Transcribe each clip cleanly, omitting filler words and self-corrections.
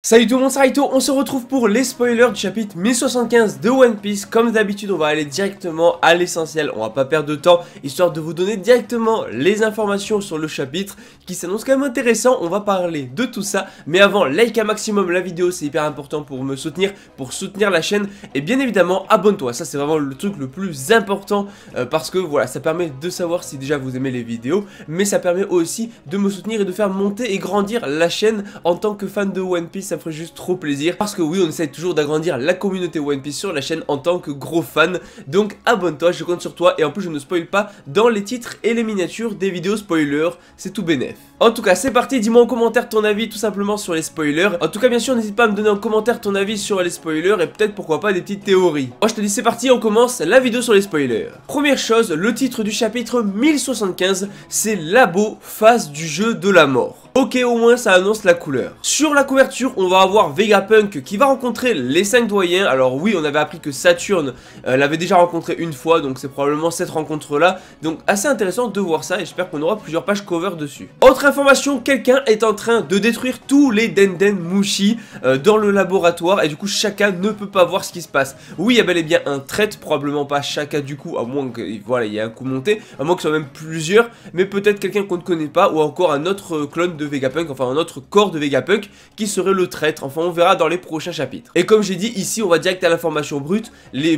Salut tout le monde, c'est Raito, on se retrouve pour les spoilers du chapitre 1075 de One Piece. Comme d'habitude, on va aller directement à l'essentiel, on va pas perdre de temps, histoire de vous donner directement les informations sur le chapitre qui s'annonce quand même intéressant. On va parler de tout ça, mais avant, like un maximum la vidéo, c'est hyper important pour me soutenir, pour soutenir la chaîne. Et bien évidemment, abonne-toi, ça c'est vraiment le truc le plus important, parce que voilà, ça permet de savoir si déjà vous aimez les vidéos, mais ça permet aussi de me soutenir et de faire monter et grandir la chaîne en tant que fan de One Piece. Ça ferait juste trop plaisir, parce que oui, on essaie toujours d'agrandir la communauté One Piece sur la chaîne en tant que gros fan. Donc abonne-toi, je compte sur toi, et en plus je ne spoil pas dans les titres et les miniatures des vidéos spoilers, c'est tout bénef. En tout cas, c'est parti, dis-moi en commentaire ton avis tout simplement sur les spoilers. En tout cas, bien sûr, n'hésite pas à me donner en commentaire ton avis sur les spoilers et peut-être pourquoi pas des petites théories. Moi je te dis c'est parti, on commence la vidéo sur les spoilers. Première chose, le titre du chapitre 1075, c'est Labo, phase du jeu de la mort. Ok, au moins ça annonce la couleur. Sur la couverture, on va avoir Vegapunk qui va rencontrer les 5 doyens. Alors oui, on avait appris que Saturne l'avait déjà rencontré une fois, donc c'est probablement cette rencontre-là. Donc assez intéressant de voir ça, et j'espère qu'on aura plusieurs pages cover dessus. Autre information, quelqu'un est en train de détruire tous les Denden Mushi dans le laboratoire, et du coup Shaka ne peut pas voir ce qui se passe. Oui, il y a bel et bien un trait, probablement pas Shaka du coup, à moins que voilà, il y ait un coup monté, à moins que ce soit même plusieurs, mais peut-être quelqu'un qu'on ne connaît pas, ou encore un autre clone de Vegapunk, enfin un autre corps de Vegapunk qui serait le traître. Enfin on verra dans les prochains chapitres. Et comme j'ai dit, ici on va direct à l'information brute.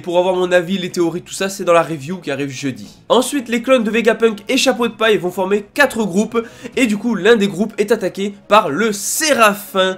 Pour avoir mon avis, les théories, tout ça, c'est dans la review qui arrive jeudi. Ensuite, les clones de Vegapunk et Chapeau de Paille vont former 4 groupes, et du coup l'un des groupes est attaqué par le Séraphin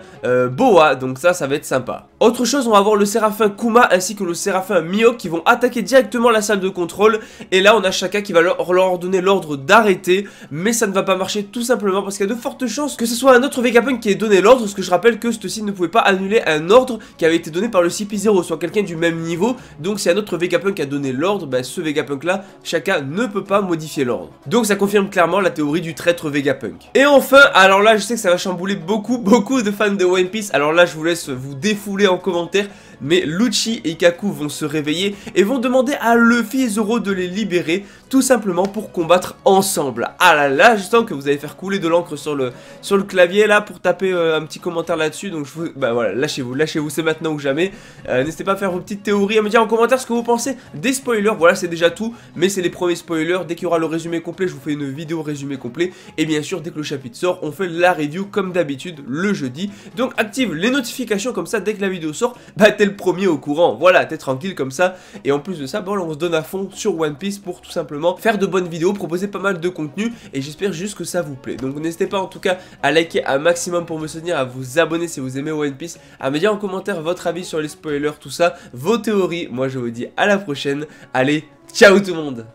Boa, donc ça va être sympa. Autre chose, on va avoir le Séraphin Kuma ainsi que le Séraphin Mihawk qui vont attaquer directement la salle de contrôle, et là on a Shaka qui va leur donner l'ordre d'arrêter, mais ça ne va pas marcher tout simplement parce qu'il y a de fortes chances que ce soit un autre Vegapunk qui ait donné l'ordre, parce que je rappelle que ce site ne pouvait pas annuler un ordre qui avait été donné par le CP0, soit quelqu'un du même niveau. Donc si un autre Vegapunk a donné l'ordre, bah, ce Vegapunk là, Shaka ne peut pas modifier l'ordre. Donc ça confirme clairement la théorie du traître Vegapunk. Et enfin, alors là je sais que ça va chambouler beaucoup de fans de One Piece, alors là je vous laisse vous défouler en commentaire, mais Lucci et Kaku vont se réveiller et vont demander à Luffy et Zoro de les libérer, tout simplement pour combattre ensemble. Ah là là, je sens que vous allez faire couler de l'encre sur le clavier là pour taper un petit commentaire là-dessus. Donc bah voilà, lâchez-vous, c'est maintenant ou jamais. N'hésitez pas à faire vos petites théories, à me dire en commentaire ce que vous pensez des spoilers. Voilà, c'est déjà tout, mais c'est les premiers spoilers. Dès qu'il y aura le résumé complet, je vous fais une vidéo résumé complet. Et bien sûr, dès que le chapitre sort, on fait la review comme d'habitude le jeudi. Donc active les notifications, comme ça dès que la vidéo sort, bah t'es le premier au courant. Voilà, t'es tranquille comme ça. Et en plus de ça, bon, on se donne à fond sur One Piece pour tout simplement faire de bonnes vidéos, proposer pas mal de contenu, et j'espère juste que ça vous plaît. Donc n'hésitez pas en tout cas à liker un maximum pour me soutenir, à vous abonner si vous aimez One Piece, à me dire en commentaire votre avis sur les spoilers, tout ça, vos théories. Moi je vous dis à la prochaine. Allez, ciao tout le monde.